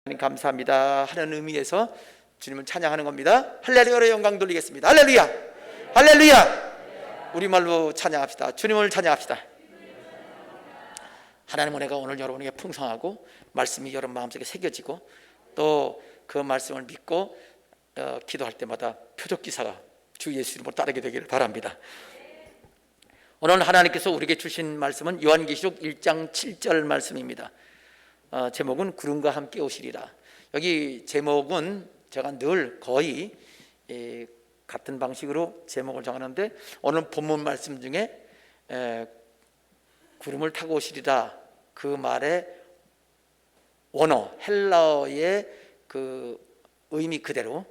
하나님 감사합니다 하는 의미에서 주님을 찬양하는 겁니다. 할렐루야로 영광 돌리겠습니다. 할렐루야, 할렐루야. 우리말로 찬양합시다. 주님을 찬양합시다. 하나님 은혜가 오늘 여러분에게 풍성하고 말씀이 여러분 마음속에 새겨지고 또 그 말씀을 믿고 기도할 때마다 표적기사가 주 예수 이름으로 따르게 되기를 바랍니다. 오늘 하나님께서 우리에게 주신 말씀은 요한계시록 1장 7절 말씀입니다. 제목은 구름과 함께 오시리라. 여기 제목은 제가 늘 거의 같은 방식으로 제목을 정하는데 오늘 본문 말씀 중에 구름을 타고 오시리라 그 말의 원어 헬라어의 그 의미 그대로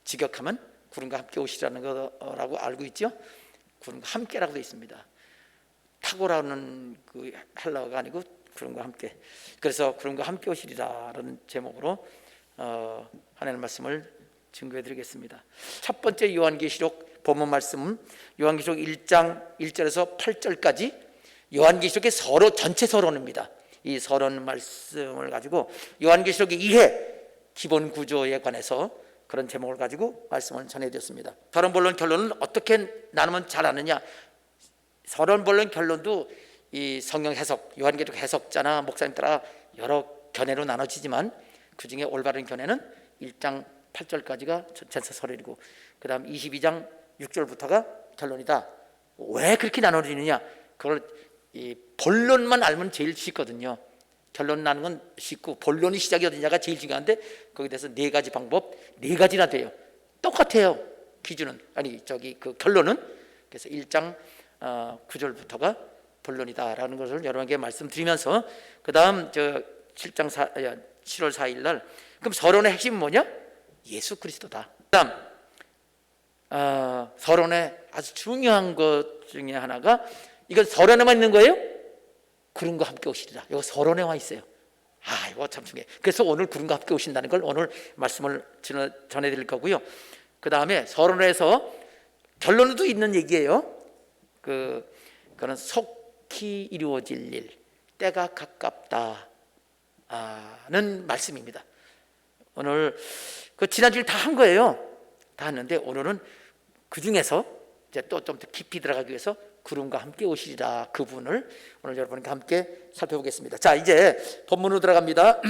직역하면 구름과 함께 오시라는 거라고 알고 있죠. 구름과 함께라고 되어 있습니다. 타고라는 그 헬라어가 아니고 구름과 함께. 그래서 구름과 함께 오시리라는 제목으로 하나님의 말씀을 증거해 드리겠습니다. 첫 번째 요한계시록 본문 말씀은 요한계시록 1장 1절에서 8절까지 요한계시록의 서론, 전체 서론입니다. 이 서론 말씀을 가지고 요한계시록의 이해 기본 구조에 관해서 그런 제목을 가지고 말씀을 전해드렸습니다. 서론 본론 결론은 어떻게 나누면 잘 아느냐. 서론 본론 결론도 이 성경 해석, 요한계시록 해석자나 목사님 따라 여러 견해로 나눠지지만 그 중에 올바른 견해는 1장 8절까지가 전체 서론이고 그 다음 22장 6절부터가 결론이다. 왜 그렇게 나눠지느냐. 그걸 이 본론만 알면 제일 쉽거든요. 결론 나는 건 쉽고 본론이 시작이 어디냐가 제일 중요한데 거기에 대해서 네 가지 방법, 네 가지나 돼요. 똑같아요. 기준은 아니 그 결론은. 그래서 1장 9절부터가 본론이다라는 것을 여러분에게 말씀드리면서 그 다음 7월 4일 날 그럼 서론의 핵심은 뭐냐? 예수 그리스도다. 그 다음 서론의 아주 중요한 것 중에 하나가 이건 서론에만 있는 거예요? 구름과 함께 오시리라. 이거 서론에 와 있어요. 이거 참 중요해. 그래서 오늘 구름과 함께 오신다는 걸 오늘 말씀을 전해드릴 거고요. 그 다음에 서론에서 결론도 있는 얘기예요. 그거는 속히 이루어질 일, 때가 가깝다는 말씀입니다. 오늘 그 지난주에 다 한 거예요. 다 했는데 오늘은 그 중에서 이제 또 좀 더 깊이 들어가기 위해서 구름과 함께 오시리라 그분을 오늘 여러분과 함께 살펴보겠습니다. 자, 이제 본문으로 들어갑니다.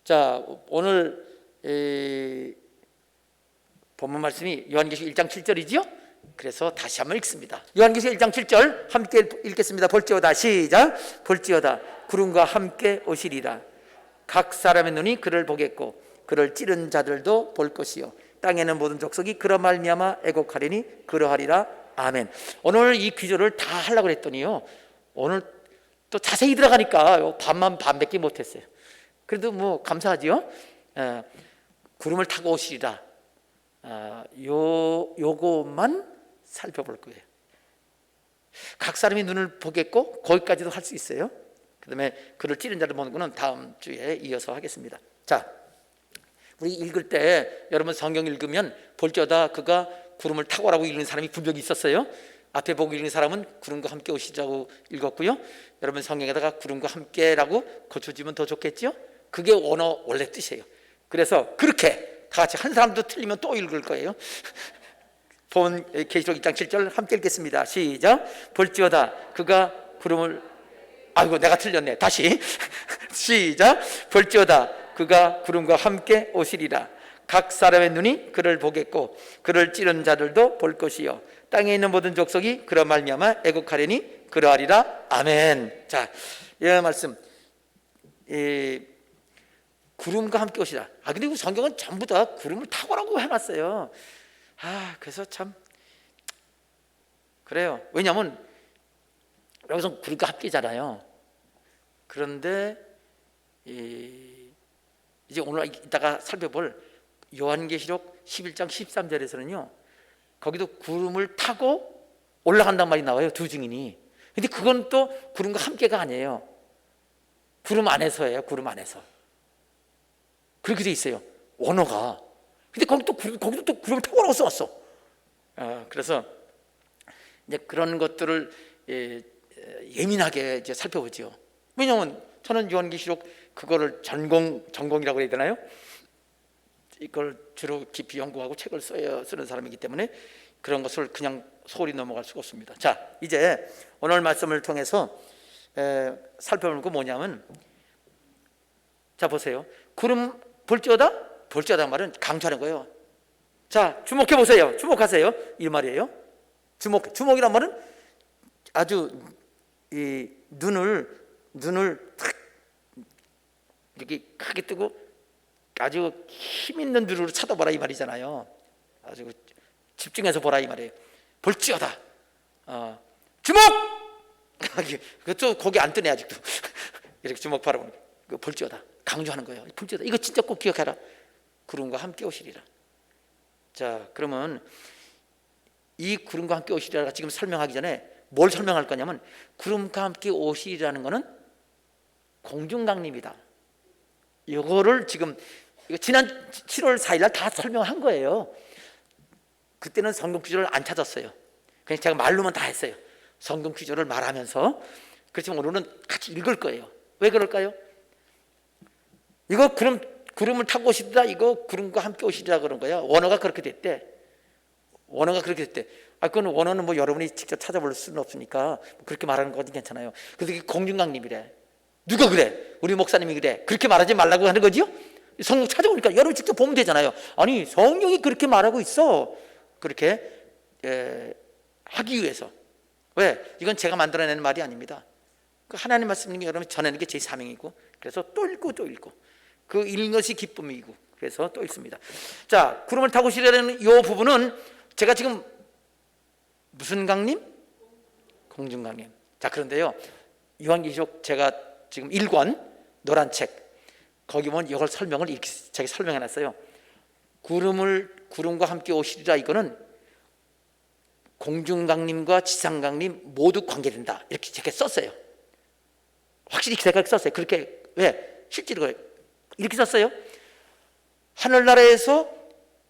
자, 오늘 본문 말씀이 요한계시록 1장 7절이지요. 그래서 다시 한번 읽습니다. 요한계시록 1장 7절 함께 읽겠습니다. 볼지어다. 시작. 볼지어다. 구름과 함께 오시리라. 각 사람의 눈이 그를 보겠고 그를 찌른 자들도 볼 것이요 땅에는 모든 족속이 그로 말미암아 애곡하리니 그러하리라. 아멘. 오늘 이 귀조를 다 하려고 했더니요 오늘 또 자세히 들어가니까 반밖에 못했어요. 그래도 뭐 감사하지요. 구름을 타고 오시리라. 요것만 살펴볼 거예요. 각 사람이 눈을 보겠고 거기까지도 할 수 있어요. 그 다음에 그를 찌른 자를 보는 거는 다음 주에 이어서 하겠습니다. 자, 우리 읽을 때 여러분 성경 읽으면 볼지어다 그가 구름을 타고라고 읽는 사람이 분명히 있었어요. 앞에 보고 읽는 사람은 구름과 함께 오시자고 읽었고요. 여러분 성경에다가 구름과 함께라고 고쳐주면 더 좋겠죠. 그게 원래 뜻이에요. 그래서 그렇게 다 같이 한 사람도 틀리면 또 읽을 거예요. 본 계시록 2장 7절 함께 읽겠습니다. 시작. 볼지어다 그가 구름을 내가 틀렸네. 다시 시작. 볼지어다 그가 구름과 함께 오시리라. 각 사람의 눈이 그를 보겠고 그를 찌른 자들도 볼 것이요 땅에 있는 모든 족속이 그로 말미암아 애곡하리니 그러하리라. 아멘. 자, 이 말씀 구름과 함께 오시라. 근데 성경은 전부 다 구름을 타고라고 해놨어요. 그래서 참 그래요. 왜냐하면 여기서 구름과 함께잖아요. 그런데 이제 오늘 이따가 살펴볼 요한계시록 11장 13절에서는요 거기도 구름을 타고 올라간단 말이 나와요. 두 증인이. 근데 그건 또 구름과 함께가 아니에요. 구름 안에서예요. 구름 안에서. 그렇게 돼 있어요. 원어가. 근데 거기도 또 구름을 타고 써왔어. 그래서 이제 그런 것들을 예민하게 이제 살펴보죠. 왜냐하면 저는 요한계시록 그거를 전공이라고 해야 되나요? 이걸 주로 깊이 연구하고 책을 쓰는 사람이기 때문에 그런 것을 그냥 소홀히 넘어갈 수가 없습니다. 자, 이제 오늘 말씀을 통해서 살펴볼 거 뭐냐면, 자 보세요. 구름 볼지어다 말은 강조하는 거예요. 자, 주목해 보세요. 주목하세요. 이 말이에요. 주목이란 말은 아주 이 눈을 탁 이렇게 크게 뜨고 아주 힘 있는 눈으로 쳐다보라 이 말이잖아요. 아주 집중해서 보라 이 말이에요. 볼지어다. 주목! 그것도 거기 안 뜨네 아직도. 이렇게 주목 바라보는 거예요. 그 볼지어다. 강조하는 거예요. 볼지어다. 이거 진짜 꼭 기억해라. 구름과 함께 오시리라. 자, 그러면 이 구름과 함께 오시리라가 지금 설명하기 전에 뭘 설명할 거냐면, 구름과 함께 오시리라는 거는 공중강림이다. 이거를 지금 지난 7월 4일 날 다 설명한 거예요. 그때는 성경 구절을 안 찾았어요. 그냥 제가 말로만 다 했어요. 성경 구절을 말하면서. 그렇지만 오늘은 같이 읽을 거예요. 왜 그럴까요? 이거 구름을 타고 오시리라, 이거 구름과 함께 오시리라 그런 거야. 원어가 그렇게 됐대. 그건 원어는 뭐 여러분이 직접 찾아볼 수는 없으니까 그렇게 말하는 거는 괜찮아요. 그래서 이게 공중강림이래. 누가 그래? 우리 목사님이 그래. 그렇게 말하지 말라고 하는 거지요? 성경 찾아보니까 여러분 직접 보면 되잖아요. 아니, 성경이 그렇게 말하고 있어. 그렇게 하기 위해서. 왜? 이건 제가 만들어내는 말이 아닙니다. 그 하나님 말씀이 여러분 전하는 게 제 사명이고, 그래서 또 읽고 그 읽는 것이 기쁨이고, 그래서 또 읽습니다. 자, 구름을 타고 오시려는 이 부분은 제가 지금 무슨 강림? 공중강림. 자, 그런데요, 요한계시록 제가 지금 1권 노란 책, 거기 보면 이걸 설명을 이렇게 제가 설명해 놨어요. 구름과 함께 오시리라, 이거는 공중강림과 지상강림 모두 관계된다, 이렇게 제가 썼어요. 확실히 제가 썼어요. 그렇게. 왜? 실제로 이렇게 썼어요. 하늘나라에서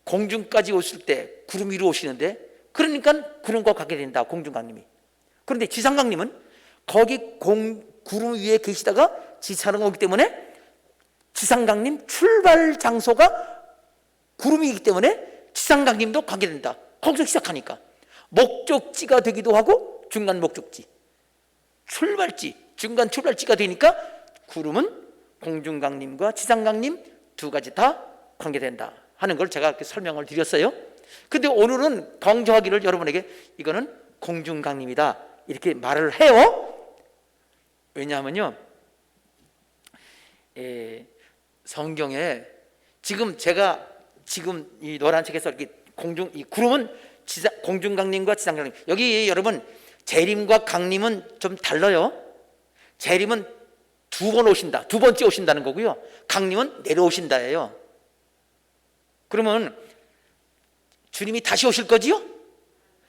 공중까지 오실 때 구름 위로 오시는데, 그러니까 구름과 관계된다, 공중강림이. 그런데 지상강림은 거기 구름 위에 계시다가 지상으로 오기 때문에 지상강림 출발 장소가 구름이기 때문에 지상강림도 관계된다. 거기서 시작하니까 목적지가 되기도 하고 중간 목적지, 출발지, 중간 출발지가 되니까 구름은 공중강림과 지상강림 두 가지 다 관계된다 하는 걸 제가 이렇게 설명을 드렸어요. 근데 오늘은 강조하기를 여러분에게 이거는 공중강림이다 이렇게 말을 해요. 왜냐하면요, 성경에 지금 제가 이 노란 책에서 이렇게 이 구름은 공중강림과 지상강림, 여기 여러분 재림과 강림은 좀 달라요. 재림은 두 번 오신다, 두 번째 오신다는 거고요. 강림은 내려오신다예요. 그러면 주님이 다시 오실 거지요?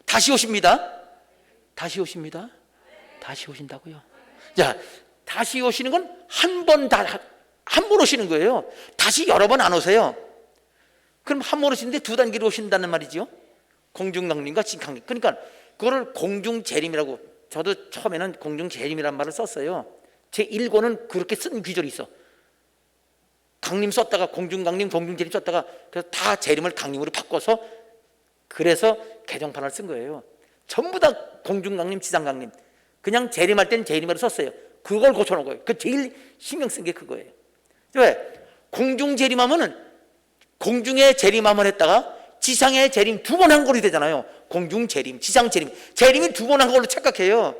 다시 오십니다. 다시 오신다고요. 자, 다시 오시는 건 한 번 오시는 거예요. 다시 여러 번 안 오세요. 그럼 한 번 오시는데 두 단계로 오신다는 말이죠. 공중강림과 지상강림. 그러니까 그거를 공중재림이라고, 저도 처음에는 공중재림이라는 말을 썼어요. 제 1권은 그렇게 쓴 규절이 있어. 강림 썼다가 공중강림, 공중재림 썼다가 그래서 다 재림을 강림으로 바꿔서 그래서 개정판을 쓴 거예요. 전부 다 공중강림, 지상강림. 그냥 재림할 땐 재림으로 썼어요. 그걸 고쳐놓은 거예요. 그 제일 신경 쓴 게 그거예요. 왜? 공중재림하면은 공중에 재림함을 했다가 지상에 재림 두 번 한 걸로 되잖아요. 공중재림, 지상재림. 재림이 두 번 한 걸로 착각해요.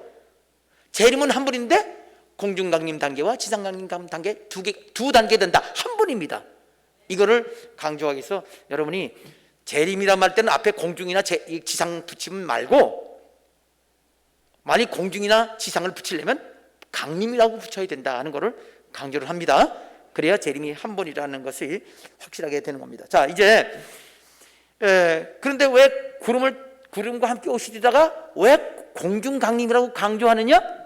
재림은 한 번인데 공중강림 단계와 지상강림 단계 두 단계 된다. 한 번입니다. 이거를 강조하기 위해서 여러분이 재림이란 말 때는 앞에 공중이나 지상 붙이면 말고, 만약 공중이나 지상을 붙이려면 강림이라고 붙여야 된다 하는 것을 강조를 합니다. 그래야 재림이 한 번이라는 것이 확실하게 되는 겁니다. 자, 이제 그런데 왜 구름과 함께 오시다가 왜 공중강림이라고 강조하느냐?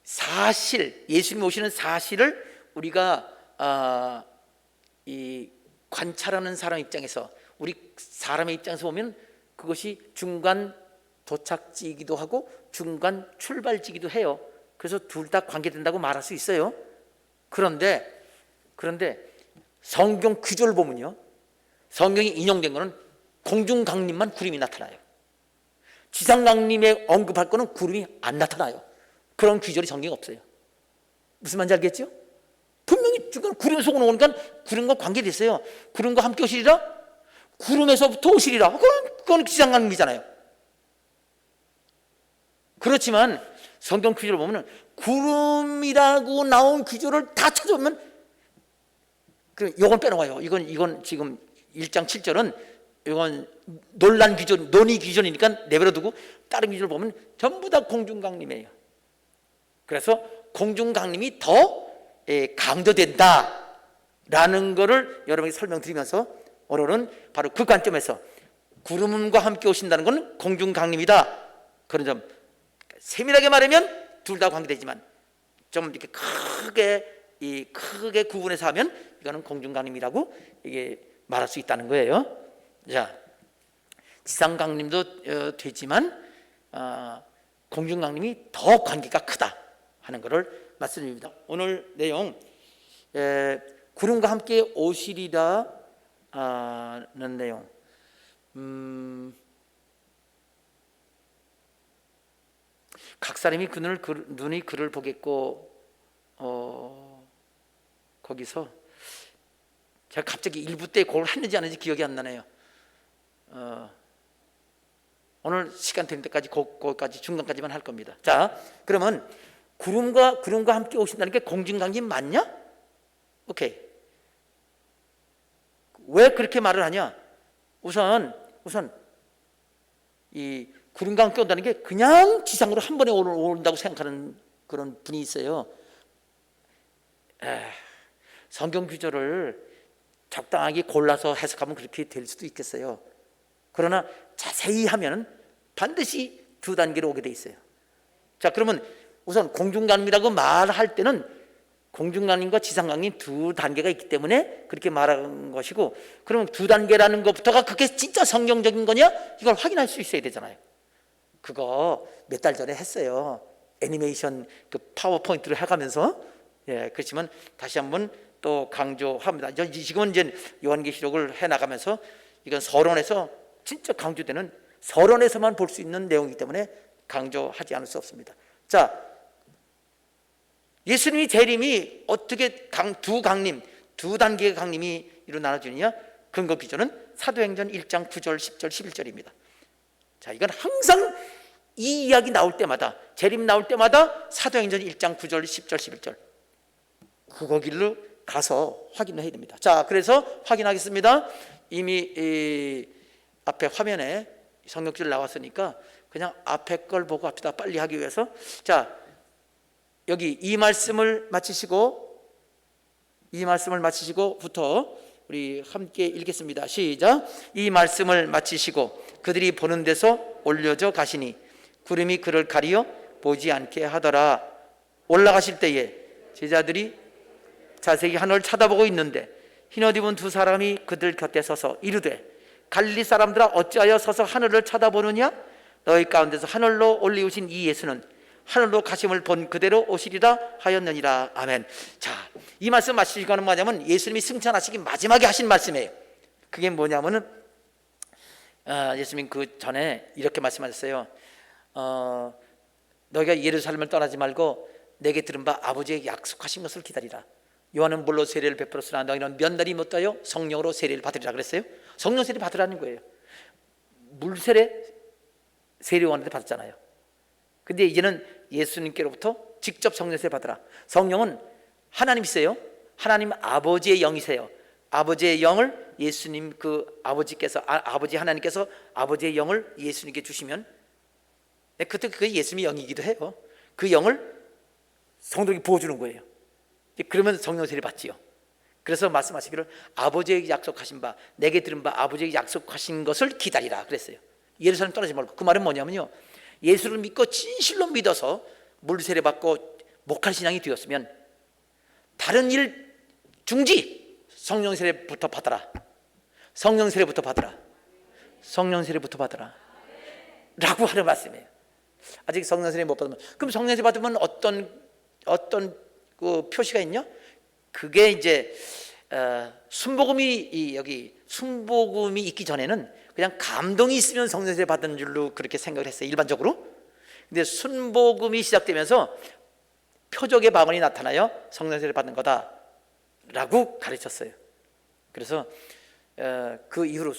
사실, 예수님이 오시는 사실을 우리가 이 관찰하는 사람 입장에서, 우리 사람의 입장에서 보면 그것이 중간 도착지이기도 하고 중간 출발지이기도 해요. 그래서 둘 다 관계된다고 말할 수 있어요. 그런데 성경 구조를 보면요, 성경이 인용된 거는 공중강림만 구름이 나타나요. 지상강림에 언급할 거는 구름이 안 나타나요. 그런 구절이 성경에 없어요. 무슨 말인지 알겠죠? 분명히 지금 구름 속으로 오니까 구름과 관계됐어요. 구름과 함께 오시리라, 구름에서부터 오시리라. 그건 지상강림이잖아요. 그렇지만 성경 구절을 보면 구름이라고 나온 구절을 다 찾아보면 이건 빼놓아요. 이건 지금 1장 7절은 이건 논란 기준, 논의 기준이니까 내버려두고 다른 기준을 보면 전부 다 공중강림이에요. 그래서 공중강림이 더 강조된다라는 것을 여러분에게 설명드리면서 오늘은 바로 그 관점에서 구름과 함께 오신다는 것은 공중강림이다, 그런 점 세밀하게 말하면 둘 다 관계되지만 좀 이렇게 크게 구분해서 하면 이거는 공중강림이라고 이게 말할 수 있다는 거예요. 자, 지상강림도 되지만 공중강림이 더 관계가 크다 하는 것을 말씀드립니다. 오늘 내용, 구름과 함께 오시리라 는 내용, 각 사람이 눈이 그를 보겠고, 거기서 제가 갑자기 일부 때 그걸 했는지 안 했는지 기억이 안 나네요. 오늘 시간 되는 때까지 거기까지 중간까지만 할 겁니다. 자, 그러면 구름과 함께 오신다는 게 공중강림 맞냐? 오케이. 왜 그렇게 말을 하냐? 우선 이 구름과 함께 온다는 게 그냥 지상으로 한 번에 온다고 생각하는 그런 분이 있어요. 성경 구절을 적당하게 골라서 해석하면 그렇게 될 수도 있겠어요. 그러나 자세히 하면 반드시 두 단계로 오게 돼 있어요. 자, 그러면 우선 공중강림이라고 말할 때는 공중강림과 지상강림 두 단계가 있기 때문에 그렇게 말하는 것이고, 그러면 두 단계라는 것부터가 그게 진짜 성경적인 거냐? 이걸 확인할 수 있어야 되잖아요. 그거 몇 달 전에 했어요. 애니메이션 그 파워포인트를 해가면서. 그렇지만 다시 한번 또 강조합니다. 지금은 이제 요한계시록을 해나가면서 이건 서론에서 진짜 강조되는, 서론에서만 볼 수 있는 내용이기 때문에 강조하지 않을 수 없습니다. 자, 예수님이 재림이 어떻게 두 단계의 강림이 이로 나눠지느냐? 근거 기준은 사도행전 1장 9절, 10절, 11절입니다. 자, 이건 항상 이 이야기 나올 때마다, 재림 나올 때마다 사도행전 1장 9절, 10절, 11절 그거 길로 가서 확인을 해야 됩니다. 자, 그래서 확인하겠습니다. 이미 앞에 화면에 성경줄 나왔으니까 그냥 앞에 걸 보고 앞에다 빨리 하기 위해서, 자, 여기 이 말씀을 마치시고부터 우리 함께 읽겠습니다. 시작. 이 말씀을 마치시고 그들이 보는 데서 올려져 가시니 구름이 그를 가리어 보지 않게 하더라. 올라가실 때에 제자들이 자세히 하늘을 쳐다보고 있는데 흰옷 입은 두 사람이 그들 곁에 서서 이르되, 갈릴리 사람들아 어찌하여 서서 하늘을 쳐다보느냐? 너희 가운데서 하늘로 올리우신 이 예수는 하늘로 가심을 본 그대로 오시리라 하였느니라. 아멘. 자, 이 말씀 마치시고는 뭐냐면 예수님이 승천하시기 마지막에 하신 말씀이에요. 그게 뭐냐면은 예수님 그 전에 이렇게 말씀하셨어요. 너희가 예루살렘을 떠나지 말고 내게 들은 바 아버지의 약속하신 것을 기다리라. 요한은 물로 세례를 베풀었으나 너희는 몇 날이 못 더요 성령으로 세례를 받으리라 그랬어요. 성령 세례 받으라는 거예요. 물 세례 세례요한한테 받았잖아요. 근데 이제는 예수님께로부터 직접 성령 세례 받으라. 성령은 하나님이세요. 하나님 아버지의 영이세요. 아버지의 영을 예수님 그 아버지 하나님께서 아버지의 영을 예수님께 주시면 그때 그게 예수님의 영이기도 해요. 그 영을 성도에게 부어주는 거예요. 그러면 성령 세례 받지요. 그래서 말씀하시기를 아버지에게 약속하신 바, 내게 들은 바 아버지에게 약속하신 것을 기다리라 그랬어요. 예루살렘 떠나지 말고. 그 말은 뭐냐면요, 예수를 믿고 진실로 믿어서 물 세례 받고 목할 신앙이 되었으면 다른 일 중지, 성령 세례부터 받아라. 성령 세례부터 받아라. 성령 세례부터 받아라 라고 하는 말씀이에요. 아직 성령세례 못 받으면. 그럼 성령세례 받으면 어떤 그 표시가 있냐? 그게 이제 순복음이 여기 순복음이 있기 전에는 그냥 감동이 있으면 성령세례 받는 줄로 그렇게 생각을 했어요, 일반적으로. 근데 순복음이 시작되면서 표적의 방언이 나타나요 성령세례 받는 거다라고 가르쳤어요. 그래서 그 이후로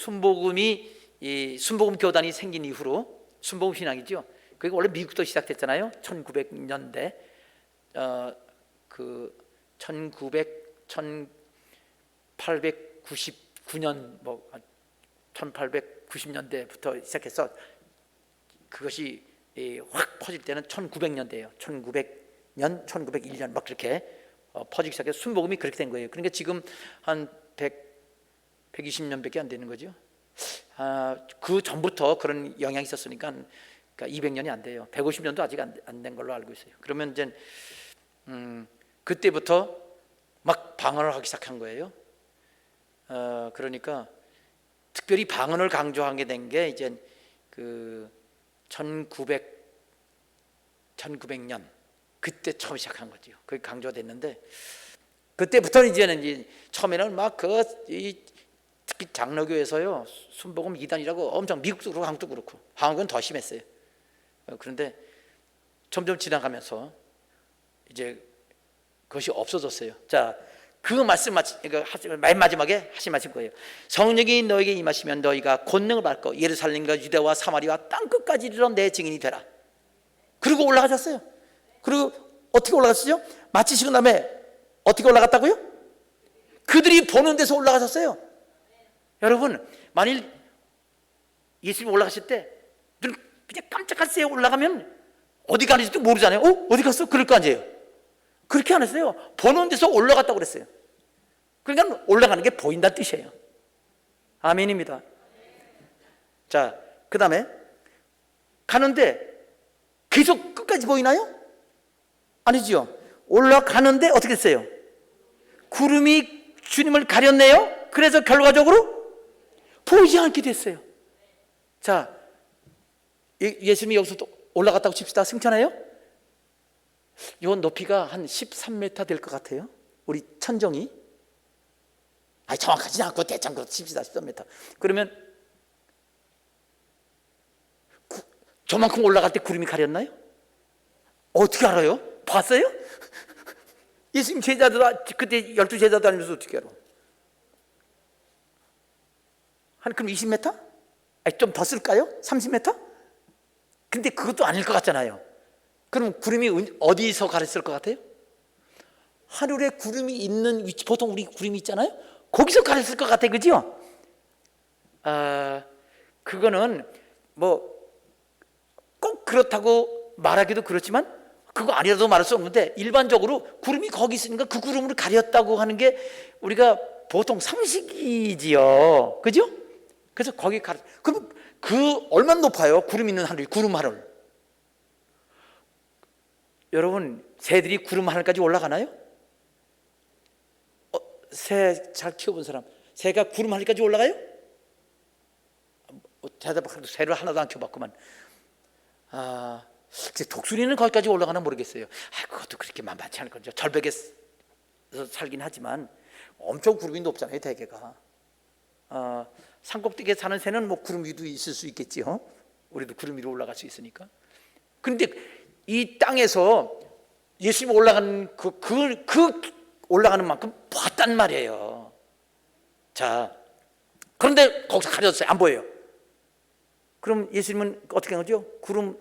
이 순복음 교단이 생긴 이후로 순복음 신앙이죠. 그게 원래 미국도 시작됐잖아요. 1900년대 그 1899년 뭐 1890년대부터 시작해서 그것이 확 퍼질 때는 1900년대예요. 1900년, 1901년 막 그렇게 퍼지기 시작해서 순복음이 그렇게 된 거예요. 그러니까 지금 한 120년밖에 안 되는 거죠. 그 전부터 그런 영향이 있었으니까 그러니까 200년이 안 돼요. 150년도 아직 안 된 걸로 알고 있어요. 그러면 이제 그때부터 막 방언을 하기 시작한 거예요. 그러니까 특별히 방언을 강조하게 된 게 이제 그 1900년 그때 처음 시작한 거죠. 그게 강조됐는데 그때부터는 이제 처음에는 막 특히 장로교에서요 순복음 이단이라고 엄청 미국도 그렇고 한국도 그렇고 한국은 더 심했어요. 그런데 점점 지나가면서 이제 그것이 없어졌어요. 자, 그 말씀 맨 마지막에 하신 말씀 거예요. 성령이 너에게 임하시면 너희가 권능을 받고 예루살렘과 유대와 사마리아 땅 끝까지 이르러 내 증인이 되라. 그리고 올라가셨어요. 그리고 어떻게 올라갔어요? 마치시고 다음에 어떻게 올라갔다고요? 그들이 보는 데서 올라가셨어요. 여러분, 만일 예수님 올라가실 때 눈 그냥 깜짝할 새에 올라가면 어디 가는지도 모르잖아요. 어디 갔어? 그럴 거 아니에요. 그렇게 안 했어요. 보는 데서 올라갔다고 그랬어요. 그러니까 올라가는 게 보인다는 뜻이에요. 아멘입니다. 자, 그 다음에 가는데 계속 끝까지 보이나요? 아니죠. 올라가는데 어떻게 됐어요? 구름이 주님을 가렸네요. 그래서 결과적으로 보이지 않게 됐어요. 자, 예수님이 여기서 또 올라갔다고 칩시다. 승천해요? 이 높이가 한 13m 될 것 같아요. 우리 천정이. 정확하지 않고 대충 칩시다. 13m. 그러면 저만큼 올라갈 때 구름이 가렸나요? 어떻게 알아요? 봤어요? 예수님 제자들 그때 12 제자 다니면서 어떻게 알아? 그럼 20m? 좀 더 쓸까요? 30m? 근데 그것도 아닐 것 같잖아요. 그럼 구름이 어디서 가렸을 것 같아요? 하늘에 구름이 있는 위치, 보통 우리 구름이 있잖아요. 거기서 가렸을 것 같아요. 그죠? 그거는 뭐 꼭 그렇다고 말하기도 그렇지만 그거 아니라도 말할 수 없는데 일반적으로 구름이 거기 있으니까 그 구름으로 가렸다고 하는 게 우리가 보통 상식이지요. 그죠? 그래서 거기 그럼 그 얼마나 높아요? 구름 있는 하늘, 구름 하늘. 여러분, 새들이 구름 하늘까지 올라가나요? 새 잘 키워본 사람, 새가 구름 하늘까지 올라가요? 대답하도 새를 하나도 안 키워봤구만. 독수리는 거기까지 올라가나 모르겠어요. 그것도 그렇게 만만치 않을 거죠. 절벽에서 살긴 하지만 엄청 구름이 높잖아요, 대개가. 산꼭대기에 사는 새는 뭐 구름 위도 있을 수 있겠지요. 우리도 구름 위로 올라갈 수 있으니까. 그런데 이 땅에서 예수님 올라가는 그 올라가는 만큼 봤단 말이에요. 자, 그런데 거기서 가려졌어요. 안 보여요. 그럼 예수님은 어떻게 한 거죠? 구름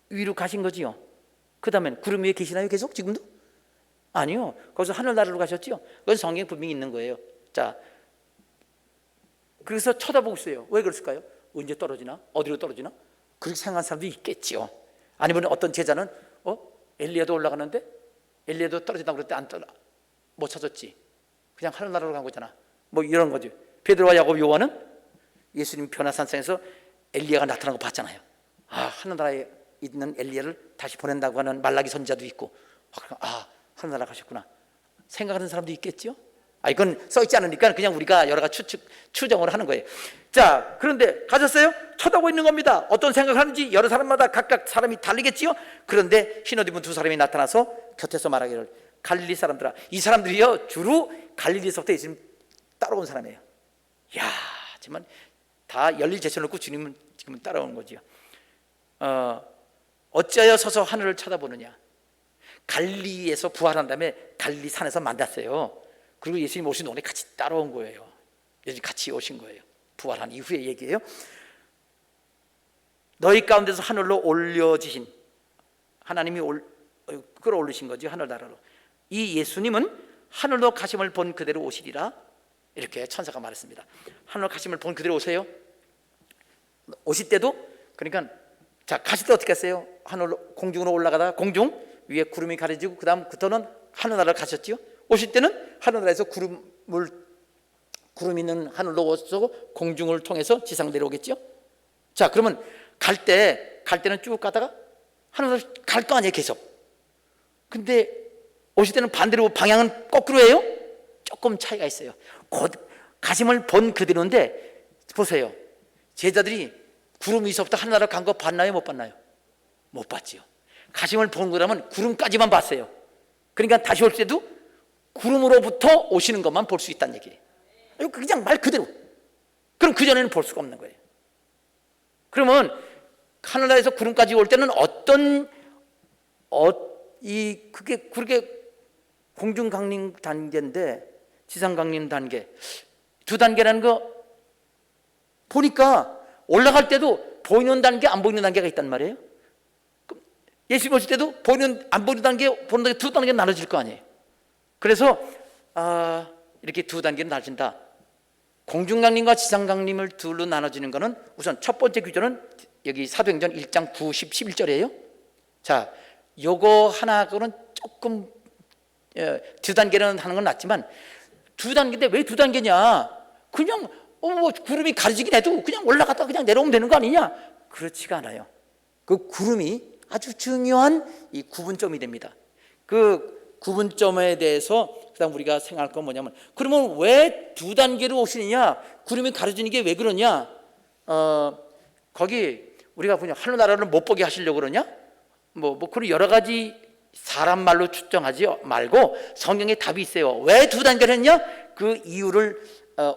위로 가신 거지요. 그 다음엔 구름 위에 계시나요? 계속 지금도? 아니요. 거기서 하늘나라로 가셨지요. 그건 성경에 분명히 있는 거예요. 자, 그래서 쳐다보고 있어요. 왜 그랬을까요? 언제 떨어지나? 어디로 떨어지나? 그렇게 생각한 사람도 있겠지요. 아니면 어떤 제자는 엘리야도 올라가는데 엘리야도 떨어진다고 그랬는데 못 찾았지. 그냥 하늘나라로 간 거잖아. 뭐 이런 거죠. 베드로와 야곱, 요한은 예수님 변화산상에서 엘리야가 나타난 거 봤잖아요. 하늘나라에 있는 엘리야를 다시 보낸다고 하는 말라기 선지자도 있고, 하늘나라 가셨구나 생각하는 사람도 있겠죠. 이건 써있지 않으니까 그냥 우리가 여러 가지 추정을 하는 거예요. 자, 그런데 가셨어요? 쳐다보고 있는 겁니다. 어떤 생각을 하는지 여러 사람마다 각각 사람이 다르겠지요. 그런데 흰옷 입은 두 사람이 나타나서 곁에서 말하기를, 갈릴리 사람들아. 이 사람들이요 주로 갈릴리에서부터 예수님 따라온 사람이에요. 야, 정말 다 열일 제쳐놓고 주님은 지금 따라오는 거지요. 어찌하여 서서 하늘을 쳐다보느냐. 갈릴리에서 부활한 다음에 갈릴리 산에서 만났어요. 그리고 예수님 오신 동네 같이 따라온 거예요. 예수님 같이 오신 거예요. 부활한 이후의 얘기예요. 너희 가운데서 하늘로 올려지신, 하나님이 끌어올리신 거지, 하늘나라로. 이 예수님은 하늘로 가심을 본 그대로 오시리라. 이렇게 천사가 말했습니다. 하늘로 가심을 본 그대로 오세요. 오실 때도, 그러니까 자, 가실 때 어떻게 했어요? 하늘로, 공중으로 올라가다가 공중 위에 구름이 가려지고 그 다음부터는 하늘나라를 가셨지요. 오실 때는 하늘나라에서 구름 있는 하늘로 오셔서 공중을 통해서 지상 내려오겠죠. 자, 그러면 갈 때는 쭉 가다가 하늘나라 갈 거 아니에요, 계속. 근데 오실 때는 반대로, 방향은 거꾸로 해요. 조금 차이가 있어요. 가심을 본 그대로인데, 보세요. 제자들이 구름 위서부터 하늘나라 간 거 봤나요, 못 봤나요? 못 봤지요. 가심을 본 거라면 구름까지만 봤어요. 그러니까 다시 올 때도 구름으로부터 오시는 것만 볼 수 있다는 얘기예요. 그냥 말 그대로. 그럼 그전에는 볼 수가 없는 거예요. 그러면 하늘나라에서 구름까지 올 때는 그게 공중 강림 단계인데 지상 강림 단계 두 단계라는 거 보니까 올라갈 때도 보이는 단계, 안 보이는 단계가 있단 말이에요. 예수님 오실 때도 안 보이는 단계, 보는 단계, 두 단계는 나눠질 거 아니에요. 그래서 이렇게 두 단계는 나눠진다. 공중강림과 지상강림을 둘로 나눠지는 것은 우선 첫 번째 규정은 여기 사도행전 1장 9, 10, 11절이에요. 자, 요거 하나는 조금 두 단계는 하는 건 낫지만, 두 단계인데 왜 두 단계냐? 그냥 구름이 가려지긴 해도 그냥 올라갔다가 그냥 내려오면 되는 거 아니냐? 그렇지가 않아요. 그 구름이 아주 중요한 이 구분점이 됩니다. 그 구분점에 대해서 그다음 우리가 생각할 건 뭐냐면, 그러면 왜 두 단계로 오시느냐? 구름이 가려지는 게 왜 그러냐? 거기 우리가 그냥 하늘나라를 못 보게 하시려고 그러냐? 그런 여러 가지 사람 말로 추정하지 말고 성경에 답이 있어요. 왜 두 단계를 했냐? 그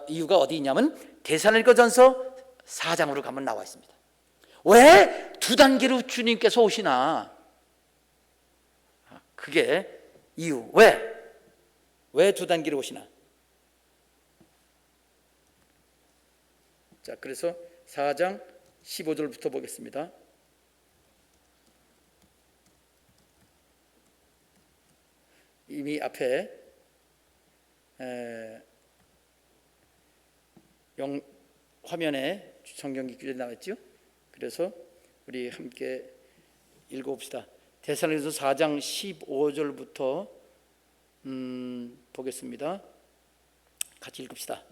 이유가 어디 있냐면 데살로니가전서 4장으로 가면 나와 있습니다. 왜 두 단계로 주님께서 오시나? 그게 이유. 왜 두 단계로 오시나? 자, 그래서 4장 15절부터 보겠습니다. 이미 앞에 화면에 성경이 기록이 나왔죠. 그래서 우리 함께 읽어봅시다. 데살로니가전서 4장 15절부터 보겠습니다. 같이 읽읍시다.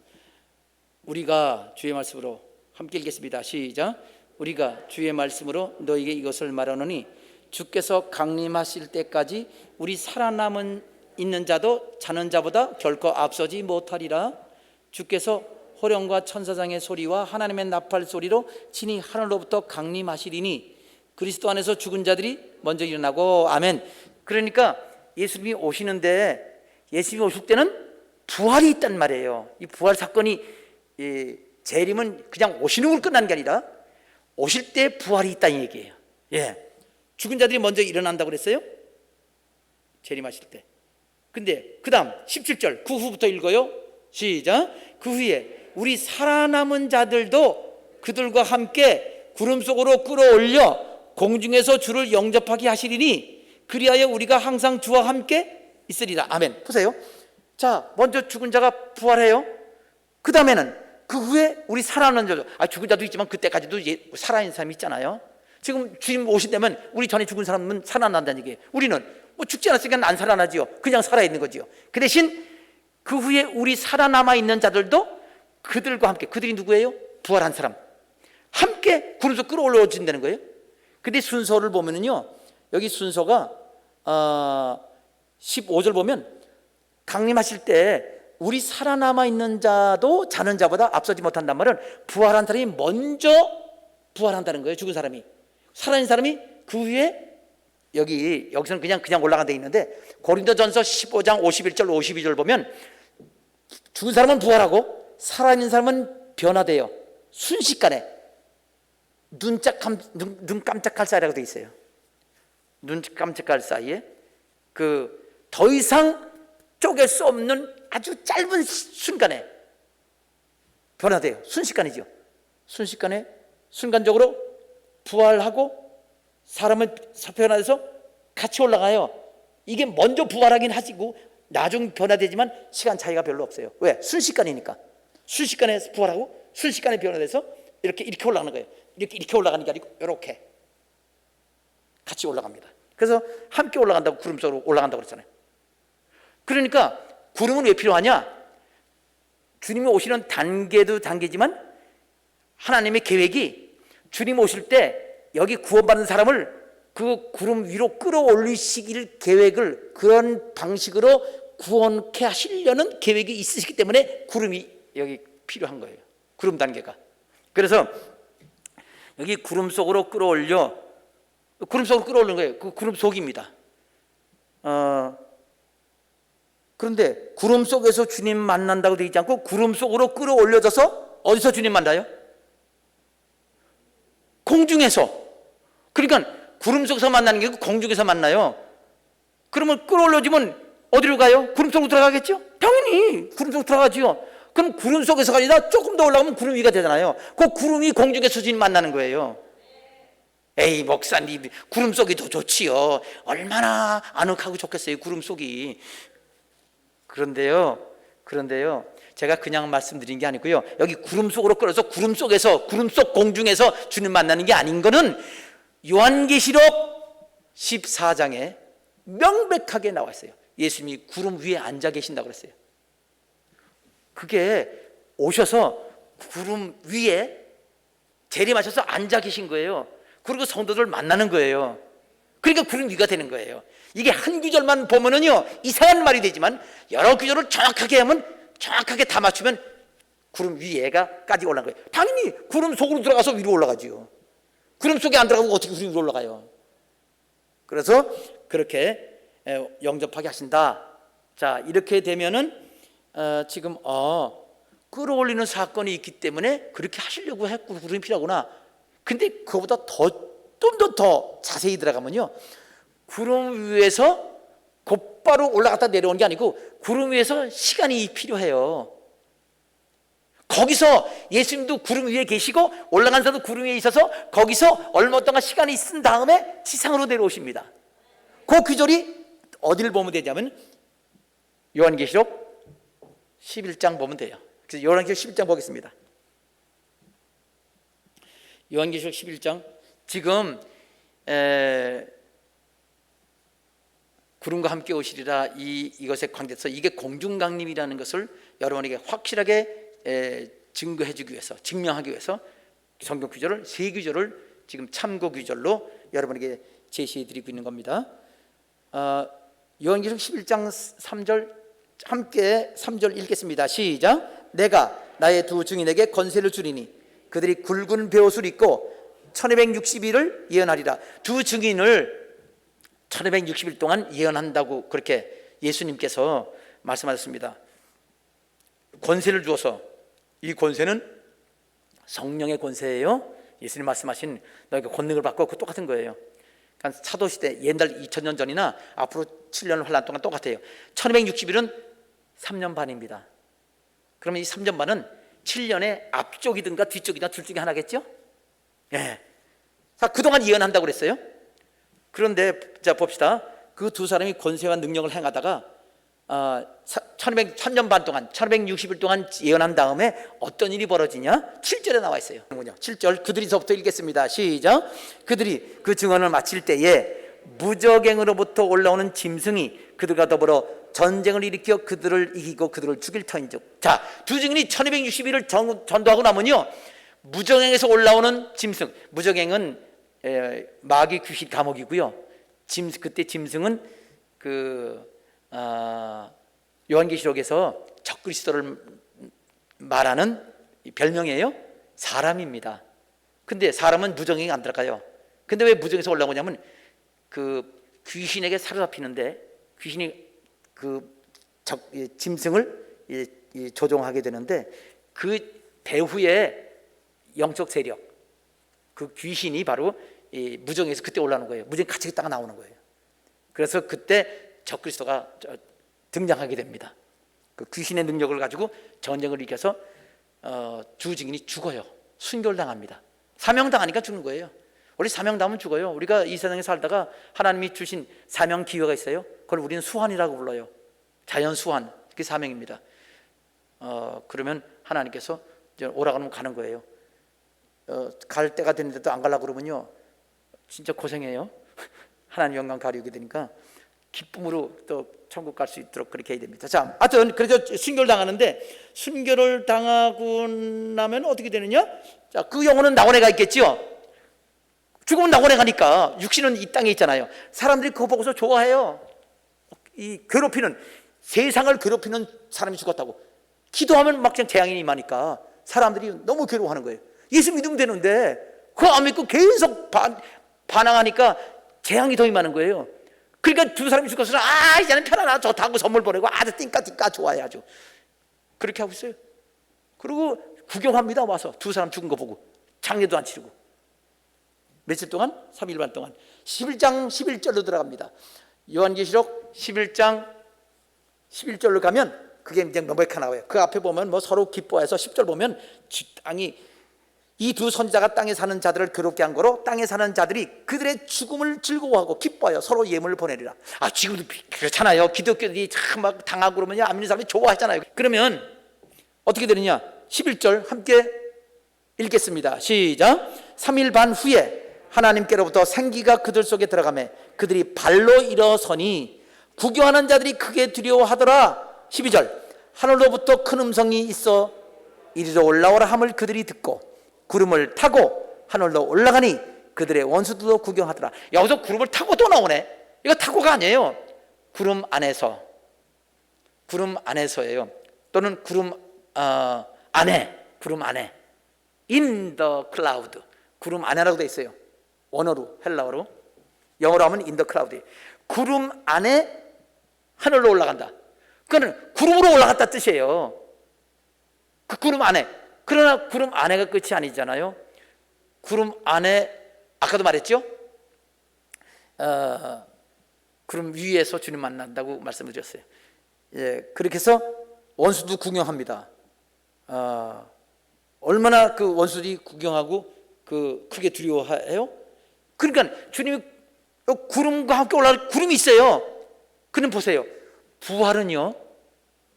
우리가 주의 말씀으로 함께 읽겠습니다. 시작. 우리가 주의 말씀으로 너희에게 이것을 말하노니 주께서 강림하실 때까지 우리 살아남은 있는 자도 자는 자보다 결코 앞서지 못하리라. 주께서 호령과 천사장의 소리와 하나님의 나팔 소리로 친히 하늘로부터 강림하시리니 그리스도 안에서 죽은 자들이 먼저 일어나고. 아멘. 그러니까 예수님이 오시는데, 예수님이 오실 때는 부활이 있단 말이에요. 이 부활 사건이 재림은 그냥 오시는 걸로 끝난 게 아니라 오실 때 부활이 있다는 얘기예요. 죽은 자들이 먼저 일어난다고 그랬어요, 재림하실 때. 근데 그 다음 17절 그 후부터 읽어요. 시작. 그 후에 우리 살아남은 자들도 그들과 함께 구름 속으로 끌어올려 공중에서 주를 영접하게 하시리니 그리하여 우리가 항상 주와 함께 있으리라. 아멘. 보세요. 자, 먼저 죽은 자가 부활해요. 그 다음에는 그 후에 우리 살아남은 자도, 죽은 자도 있지만 그때까지도 살아있는 사람이 있잖아요. 지금 주님 오신다면 우리 전에 죽은 사람은 살아난다는 얘기예요. 우리는 죽지 않았으니까 안 살아나지요. 그냥 살아있는 거지요. 그 대신 그 후에 우리 살아남아 있는 자들도 그들과 함께, 그들이 누구예요? 부활한 사람 함께 구름에서 끌어올려진다는 거예요. 근데 순서를 보면은요, 여기 순서가 15절 보면 강림하실 때 우리 살아남아 있는 자도 자는 자보다 앞서지 못한단 말은 부활한 사람이 먼저 부활한다는 거예요. 죽은 사람이. 살아있는 사람이 그 위에 여기서는 그냥 올라간 데 있는데 고린도전서 15장 51절 52절 보면 죽은 사람은 부활하고 살아있는 사람은 변화돼요. 순식간에 눈 깜짝할 사이라고 되어 있어요. 눈 깜짝할 사이에 더 이상 쪼갤 수 없는 아주 짧은 순간에 변화돼요. 순식간이죠. 순간적으로 부활하고 사람은 변화돼서 같이 올라가요. 이게 먼저 부활하긴 하시고 나중 변화되지만 시간 차이가 별로 없어요. 왜? 순식간이니까. 순식간에 부활하고 순식간에 변화돼서 이렇게 올라가는 거예요. 이렇게 올라가는 게 아니고 이렇게 같이 올라갑니다. 그래서 함께 올라간다고, 구름 속으로 올라간다고 그랬잖아요. 그러니까 구름은 왜 필요하냐? 주님이 오시는 단계도 단계지만 하나님의 계획이 주님 오실 때 여기 구원받는 사람을 그 구름 위로 끌어올리시길 계획을 그런 방식으로 구원케 하시려는 계획이 있으시기 때문에 구름이 여기 필요한 거예요. 구름 단계가. 그래서 여기 구름 속으로 끌어올리는 거예요. 그 구름 속입니다. 그런데 구름 속에서 주님 만난다고 되어 있지 않고 구름 속으로 끌어올려져서 어디서 주님 만나요? 공중에서. 그러니까 구름 속에서 만나는 게 아니고 공중에서 만나요. 그러면 끌어올려지면 어디로 가요? 구름 속으로 들어가겠죠? 당연히 구름 속으로 들어가죠. 그럼 구름 속에서가 아니라 조금 더 올라가면 구름 위가 되잖아요. 그 구름이 공중에서 주님 만나는 거예요. 에이 목사님, 구름 속이 더 좋지요. 얼마나 아늑하고 좋겠어요, 구름 속이. 그런데요 제가 그냥 말씀드린 게 아니고요, 여기 구름 속으로 끌어서 구름 속 공중에서 주님 만나는 게 아닌 거는 요한계시록 14장에 명백하게 나와 있어요. 예수님이 구름 위에 앉아 계신다고 그랬어요. 그게 오셔서 구름 위에 재림하셔서 앉아 계신 거예요. 그리고 성도들 만나는 거예요. 그러니까 구름 위가 되는 거예요. 이게 한 구절만 보면은요 이상한 말이 되지만 여러 구절을 정확하게 하면, 정확하게 다 맞추면 구름 위에까지 올라간 거예요. 당연히 구름 속으로 들어가서 위로 올라가지요. 구름 속에 안 들어가면 어떻게 구름 위로 올라가요? 그래서 그렇게 영접하게 하신다. 자, 이렇게 되면은 지금 끌어올리는 사건이 있기 때문에 그렇게 하시려고 했고 구름이 필요하구나. 근데 그거보다 좀 더 자세히 들어가면요, 구름 위에서 곧바로 올라갔다 내려오는 게 아니고 구름 위에서 시간이 필요해요. 거기서 예수님도 구름 위에 계시고 올라간 사람도 구름 위에 있어서 거기서 얼마 동안 시간이 쓴 다음에 지상으로 내려오십니다. 그 구절이 어디를 보면 되냐면 요한계시록 11장 보면 돼요. 그래서 요한계시록 11장 보겠습니다. 요한계시록 11장, 지금 구름과 함께 오시리라, 이것에 관계해서 이게 공중강림이라는 것을 여러분에게 확실하게 증거해 주기 위해서, 증명하기 위해서 성경 구절을, 세 구절을 지금 참고 구절로 여러분에게 제시해 드리고 있는 겁니다. 요한계시록 11장 3절, 함께 3절 읽겠습니다. 시작. 내가 나의 두 증인에게 권세를 주리니 그들이 굵은 베옷을 입고 1260일을 예언하리라. 두 증인을 1260일 동안 예언한다고 그렇게 예수님께서 말씀하셨습니다. 권세를 주어서, 이 권세는 성령의 권세예요. 예수님 말씀하신 너희가 권능을 받고 그 똑같은 거예요. 그러니까 사도시대 옛날 2000년 전이나 앞으로 7년 환란 동안 똑같아요. 1260일은 3년 반입니다. 그러면 이 3년 반은 7년의 앞쪽이든가 뒤쪽이든가 둘 중에 하나겠죠? 예. 자, 그동안 예언한다고 그랬어요. 그런데 자 봅시다. 그 두 사람이 권세와 능력을 행하다가 3년 반 동안 1260일 동안 예언한 다음에 어떤 일이 벌어지냐? 7절에 나와 있어요. 7절 그들이서부터 읽겠습니다. 시작. 그들이 그 증언을 마칠 때에 무적행으로부터 올라오는 짐승이 그들과 더불어 전쟁을 일으켜 그들을 이기고 그들을 죽일 터인즉. 자, 두 증인이 1260일을 전도하고 나면요, 무적행에서 올라오는 짐승, 무적행은 마귀, 귀신, 감옥이고요. 그때 짐승은 요한계시록에서 적그리스도를 말하는 별명이에요. 사람입니다. 근데 사람은 무정이 안 들어가요. 근데 왜 무정에서 올라오냐면 그 귀신에게 사로잡히는데 귀신이 그 짐승을 조종하게 되는데 그 배후의 영적 세력, 그 귀신이 바로 이 무정에서 그때 올라오는 거예요. 무정이 같이 있다가 나오는 거예요. 그래서 그때 적그리스도가 등장하게 됩니다. 그 귀신의 능력을 가지고 전쟁을 이겨서 주 증인이 죽어요. 순교를 당합니다. 사명당하니까 죽는 거예요. 원래 사명당하면 죽어요. 우리가 이 세상에 살다가 하나님이 주신 사명 기회가 있어요. 그걸 우리는 수환이라고 불러요. 자연 수환, 그게 사명입니다. 그러면 하나님께서 이제 오라고 하면 가는 거예요. 갈 때가 됐는데도 안 가려고 그러면요, 진짜 고생해요. 하나님 영광 가리우게 되니까 기쁨으로 또 천국 갈 수 있도록 그렇게 해야 됩니다. 자, 하여튼 그래서 순교를 당하는데, 순교를 당하고 나면 어떻게 되느냐? 자, 그 영혼은 낙원에 가 있겠죠. 죽으면 낙원에 가니까 육신은 이 땅에 있잖아요. 사람들이 그거 보고서 좋아해요. 이 괴롭히는, 세상을 괴롭히는 사람이 죽었다고 기도하면 막상 재앙이 임하니까 사람들이 너무 괴로워하는 거예요. 예수 믿으면 되는데 그거 안 믿고 계속 반항하니까 재앙이 더 임하는 거예요. 그러니까 두 사람이 죽었으나 이제는 편하다, 좋다고 선물 보내고 아주 띵까 좋아해 아주. 그렇게 하고 있어요. 그리고 구경합니다. 와서 두 사람 죽은 거 보고 장례도 안 치르고. 며칠 동안? 3일 반 동안 11장 11절로 들어갑니다. 요한계시록 11장 11절로 가면 그게 이제 명백하게 나와요. 그 앞에 보면 뭐 서로 기뻐해서 10절 보면 땅이, 이 두 선지자가 땅에 사는 자들을 괴롭게 한 거로 땅에 사는 자들이 그들의 죽음을 즐거워하고 기뻐하여 서로 예물을 보내리라. 지금도 그렇잖아요. 기독교들이 참 막 당하고 그러면 안 믿는 사람이 좋아하잖아요. 그러면 어떻게 되느냐? 11절 함께 읽겠습니다. 시작. 3일 반 후에 하나님께로부터 생기가 그들 속에 들어가매 그들이 발로 일어서니 구경하는 자들이 크게 두려워하더라. 12절. 하늘로부터 큰 음성이 있어 이리로 올라오라 함을 그들이 듣고 구름을 타고 하늘로 올라가니 그들의 원수들도 구경하더라. 여기서 구름을 타고 또 나오네. 이거 타고가 아니에요. 구름 안에서예요. 또는 구름 안에, in the cloud, 구름 안에라고 돼 있어요. 원어로, 헬라어로. 영어로 하면 in the cloud. 구름 안에 하늘로 올라간다. 그거는 구름으로 올라갔다 뜻이에요. 그 구름 안에. 그러나 구름 안에가 끝이 아니잖아요. 구름 안에, 아까도 말했죠? 구름 위에서 주님 만난다고 말씀을 드렸어요. 예, 그렇게 해서 원수도 구경합니다. 얼마나 그 원수들이 구경하고 그 크게 두려워해요? 그러니까 주님이 구름과 함께 올라갈 구름이 있어요. 그럼 보세요. 부활은요,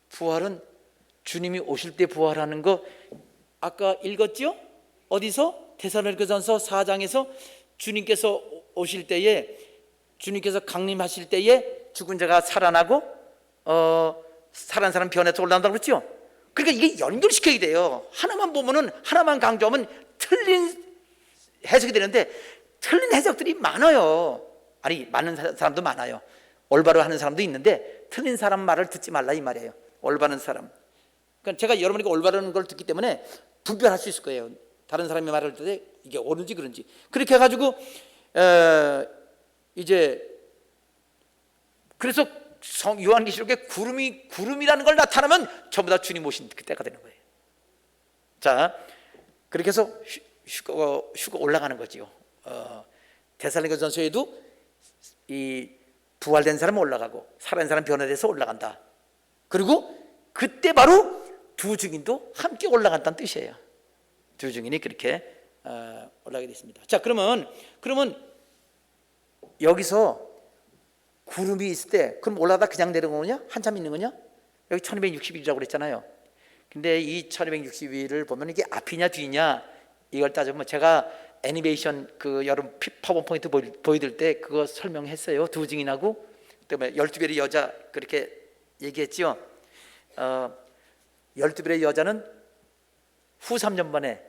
부활은 주님이 오실 때 부활하는 거 아까 읽었죠? 어디서? 데살로니가전서 4장에서 주님께서 오실 때에, 주님께서 강림하실 때에 죽은 자가 살아나고 살아난 사람 변해서 올라온다고 그랬죠? 그러니까 이게 연결시켜야 돼요. 하나만 보면은, 하나만 강조하면 틀린 해석이 되는데 틀린 해석들이 많아요. 아니, 맞는 사람도 많아요. 올바로 하는 사람도 있는데 틀린 사람 말을 듣지 말라 이 말이에요. 올바른 사람. 그러니까 제가 여러분에게 올바른 걸 듣기 때문에 분별할 수 있을 거예요. 다른 사람의 말을 듣을 때 이게 옳은지 그런지. 그렇게 해가지고 이제 그래서 요한계시록에 구름이라는 걸 나타나면 전부 다 주님 오신 그때가 되는 거예요. 자, 그렇게 해서 휴가 올라가는 거지요. 데살로니가전서에도 이 부활된 사람은 올라가고 살아난 사람 변화돼서 올라간다. 그리고 그때 바로 두 증인도 함께 올라간다는 뜻이에요. 두 증인이 그렇게 올라가게 됐습니다. 자, 그러면 여기서 구름이 있을 때 그럼 올라가다 그냥 내려오는 거냐? 한참 있는 거냐? 여기 1260일이라고 그랬잖아요. 근데 이 1260일을 보면 이게 앞이냐 뒤냐 이걸 따져보면, 제가 애니메이션 그 여름 파워포인트 보여드릴 때 그거 설명했어요. 두 증인하고 그다음에 12별의 여자 그렇게 얘기했죠. 12별의 여자는 후 3년 만에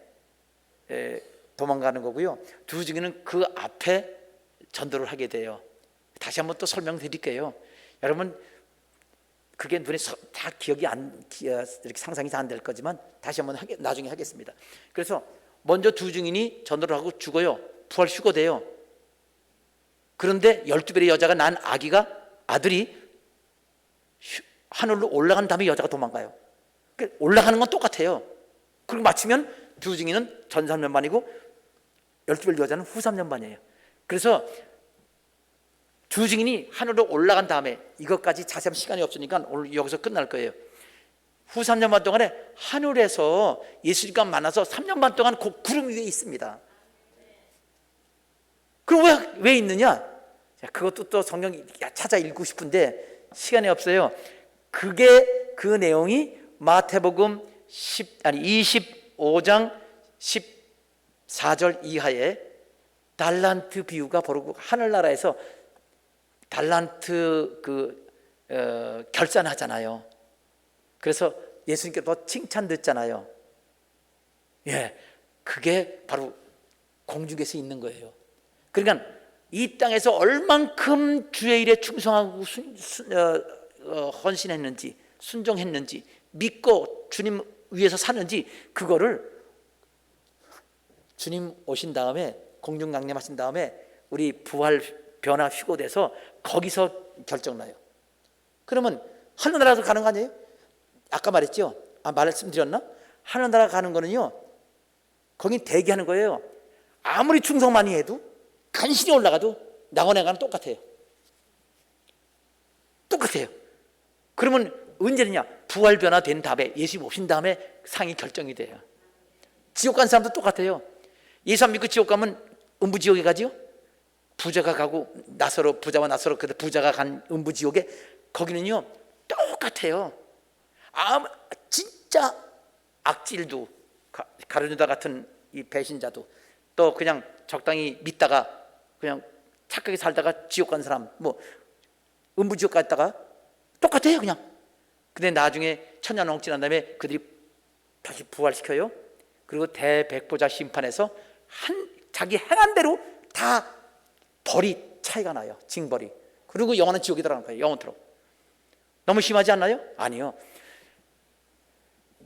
도망가는 거고요. 두 증인은 그 앞에 전도를 하게 돼요. 다시 한번 또 설명드릴게요. 여러분, 그게 눈에 다 이렇게 상상이 다 안 될 거지만 다시 한번 나중에 하겠습니다. 그래서 먼저 두 증인이 전도를 하고 죽어요. 부활 휴거돼요. 그런데 12별의 여자가 난 아들이 하늘로 올라간 다음에 여자가 도망가요. 올라가는 건 똑같아요. 그리고 마치면 두 증인은 전 3년반이고 12별 여자는 후 3년반이에요. 그래서 두 증인이 하늘로 올라간 다음에, 이것까지 자세한 시간이 없으니까 오늘 여기서 끝날 거예요. 후 3년반 동안에 하늘에서 예수님과 만나서 3년반 동안 그 구름 위에 있습니다. 그럼 왜 있느냐? 그것도 또 성경 찾아 읽고 싶은데 시간이 없어요. 그 내용이 마태복음 25장 14절 이하에 달란트 비유가 바로 하늘나라에서 달란트 결산하잖아요. 그래서 예수님께서 칭찬 듣잖아요. 그게 바로 공중에서 있는 거예요. 그러니까 이 땅에서 얼만큼 주의 일에 충성하고 헌신했는지, 순종했는지, 믿고 주님 위해서 사는지, 그거를 주님 오신 다음에, 공중 강림하신 다음에 우리 부활 변화 휴거돼서 거기서 결정나요. 그러면 하늘나라도 가는 거 아니에요? 아까 말했죠? 말씀드렸나? 하늘나라 가는 거는요, 거긴 대기하는 거예요. 아무리 충성 많이 해도, 간신히 올라가도 나원행과는 똑같아요. 그러면 언제냐? 부활 변화된 다음에, 예수 오신 다음에 상이 결정이 돼요. 지옥 간 사람도 똑같아요. 예수 안 믿고 지옥 가면 음부지옥에 가지요? 부자가 가고 부자와 나서로, 그 부자가 간 음부지옥에, 거기는요 똑같아요. 진짜 악질도, 가룟유다 같은 이 배신자도, 또 그냥 적당히 믿다가 그냥 착하게 살다가 지옥 간 사람, 음부지옥 갔다가 똑같아요 그냥. 근데 나중에 천년왕국 지난 다음에 그들이 다시 부활시켜요. 그리고 대백보자 심판에서 자기 행한 대로 다 벌이 차이가 나요. 징벌이. 그리고 영원한 지옥에 들어가는 거예요. 영원토록. 너무 심하지 않나요? 아니요.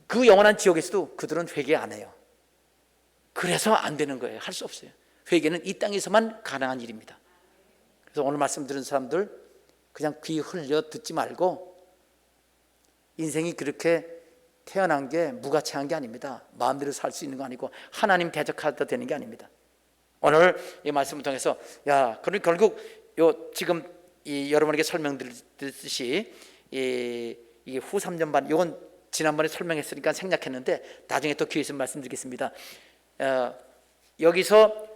그 영원한 지옥에서도 그들은 회개 안 해요. 그래서 안 되는 거예요. 할 수 없어요. 회개는 이 땅에서만 가능한 일입니다. 그래서 오늘 말씀 들은 사람들 그냥 귀 흘려 듣지 말고, 인생이 그렇게 태어난 게 무가치한 게 아닙니다. 마음대로 살 수 있는 거 아니고 하나님 대적하다 되는 게 아닙니다. 오늘 이 말씀을 통해서 그럼 결국 지금 여러분에게 설명드렸듯이 이게 후 3년반, 이건 지난번에 설명했으니까 생략했는데 나중에 또 기회에서 말씀드리겠습니다. 여기서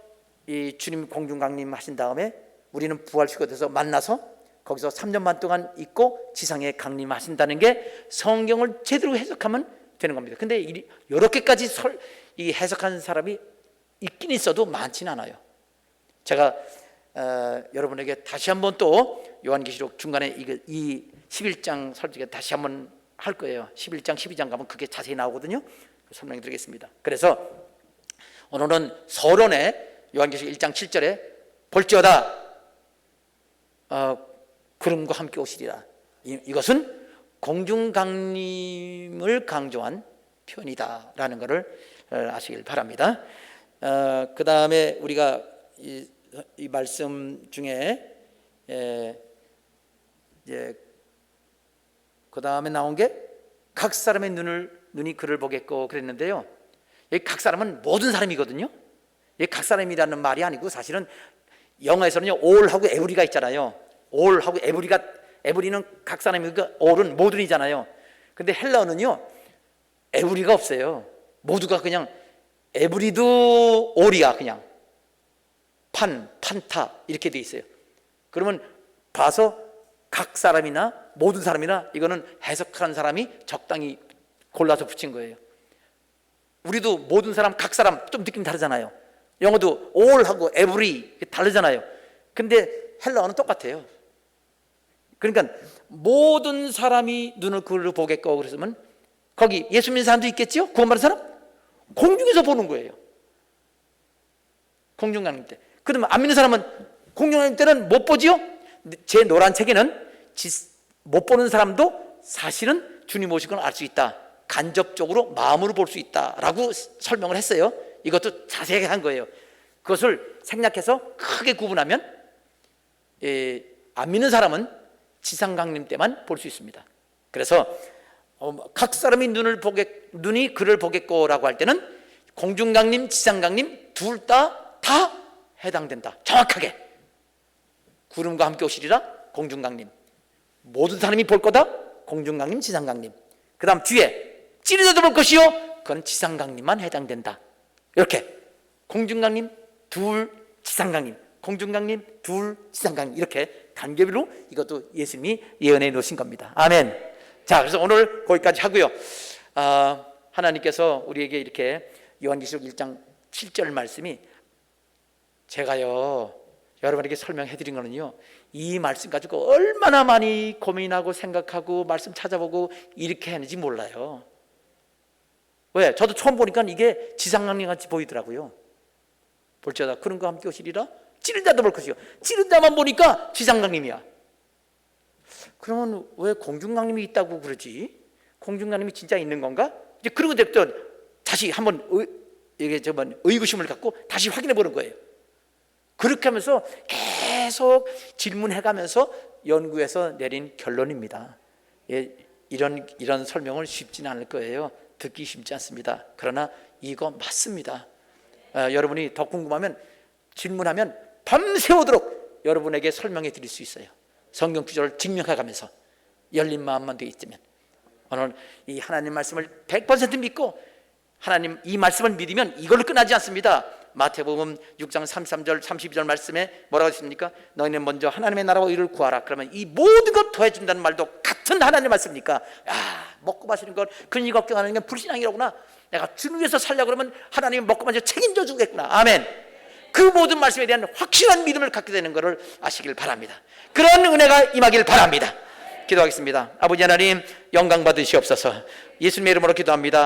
이 주님 공중 강림하신 다음에 우리는 부활 휴거돼서 만나서 거기서 3년 반 동안 있고 지상에 강림하신다는 게 성경을 제대로 해석하면 되는 겁니다. 근데 이렇게까지 이 해석하는 사람이 있긴 있어도 많지는 않아요. 제가 여러분에게 다시 한번 또 요한계시록 중간에 이 11장 설명에 다시 한번 할 거예요. 11장 12장 가면 그게 자세히 나오거든요. 설명해 드리겠습니다. 그래서 오늘은 서론에 요한계시록 1장 7절에 볼지어다 구름과 함께 오시리라. 이것은 공중 강림을 강조한 표현이다라는 것을 아시길 바랍니다. 그 다음에 우리가 이 말씀 중에 이제 그 다음에 나온 게 각 사람의 눈이 그를 보겠고 그랬는데요. 이 각 사람은 모든 사람이거든요. 이 각 사람이라는 말이 아니고 사실은 영어에서는요 all하고 every가 있잖아요. all하고 every는 각 사람이니까 all은 모든이잖아요. 근데 헬라어는요 every가 없어요. 모두가 그냥 every도 all이야. 그냥 판타 이렇게 돼 있어요. 그러면 봐서 각 사람이나 모든 사람이나 이거는 해석한 사람이 적당히 골라서 붙인 거예요. 우리도 모든 사람, 각 사람 좀 느낌 다르잖아요. 영어도 all하고 every 다르잖아요. 근데 헬라어는 똑같아요. 그러니까 모든 사람이 눈을 그를 보겠고 그랬으면 거기 예수 믿는 사람도 있겠죠? 구원받은 사람? 공중에서 보는 거예요. 공중 강림 때. 그러면 안 믿는 사람은 공중 강림 때는 못 보지요? 제 노란 책에는 못 보는 사람도 사실은 주님 오신 걸 알 수 있다. 간접적으로 마음으로 볼 수 있다라고 설명을 했어요. 이것도 자세하게 한 거예요. 그것을 생략해서 크게 구분하면 안 믿는 사람은 지상강림 때만 볼 수 있습니다. 그래서 각 사람이 눈이 그를 보겠고라고 할 때는 공중강림, 지상강림 둘 다 해당된다. 정확하게 구름과 함께 오시리라 공중강림, 모든 사람이 볼 거다 공중강림, 지상강림. 그 다음 뒤에 찌르져도 볼 것이요 그건 지상강림만 해당된다. 이렇게 공중강림 둘, 지상강림, 공중강림 둘, 지상강림, 이렇게 단계별로 이것도 예수님이 예언해 놓으신 겁니다. 아멘. 자, 그래서 오늘 거기까지 하고요. 하나님께서 우리에게 이렇게 요한계시록 1장 7절 말씀이, 제가요 여러분에게 설명해 드린 거는요, 이 말씀 가지고 얼마나 많이 고민하고 생각하고 말씀 찾아보고 이렇게 했는지 몰라요. 왜? 저도 처음 보니까 이게 지상강림 같이 보이더라고요. 볼지어다 구름과 함께 오시리라 찌른 자도 볼 것이요. 찌른 자만 보니까 지상강림이야. 그러면 왜 공중강림이 있다고 그러지? 공중강림이 진짜 있는 건가? 이제 그러고 다시 한번 의구심을 갖고 다시 확인해 보는 거예요. 그렇게 하면서 계속 질문해 가면서 연구해서 내린 결론입니다. 이런 설명을 쉽지는 않을 거예요. 듣기 쉽지 않습니다. 그러나 이거 맞습니다. 여러분이 더 궁금하면 질문하면 밤새우도록 여러분에게 설명해 드릴 수 있어요. 성경 구절을 증명해 가면서 열린 마음만 되어 있으면. 오늘 이 하나님 말씀을 100% 믿고 하나님 이 말씀을 믿으면 이걸로 끝나지 않습니다. 마태복음 6장 33절 32절 말씀에 뭐라고 했습니까? 너희는 먼저 하나님의 나라와 의를 구하라. 그러면 이 모든 것 더해준다는 말도 같은 하나님 말씀입니까? 먹고 마시는 것 근위 걱정하는 건 불신앙이라구나. 내가 주를 위해서 살려고 그러면 하나님이 먹고 마시고 책임져 주겠구나. 아멘. 그 모든 말씀에 대한 확실한 믿음을 갖게 되는 것을 아시길 바랍니다. 그런 은혜가 임하길 바랍니다. 기도하겠습니다. 아버지 하나님 영광 받으시옵소서. 예수님의 이름으로 기도합니다.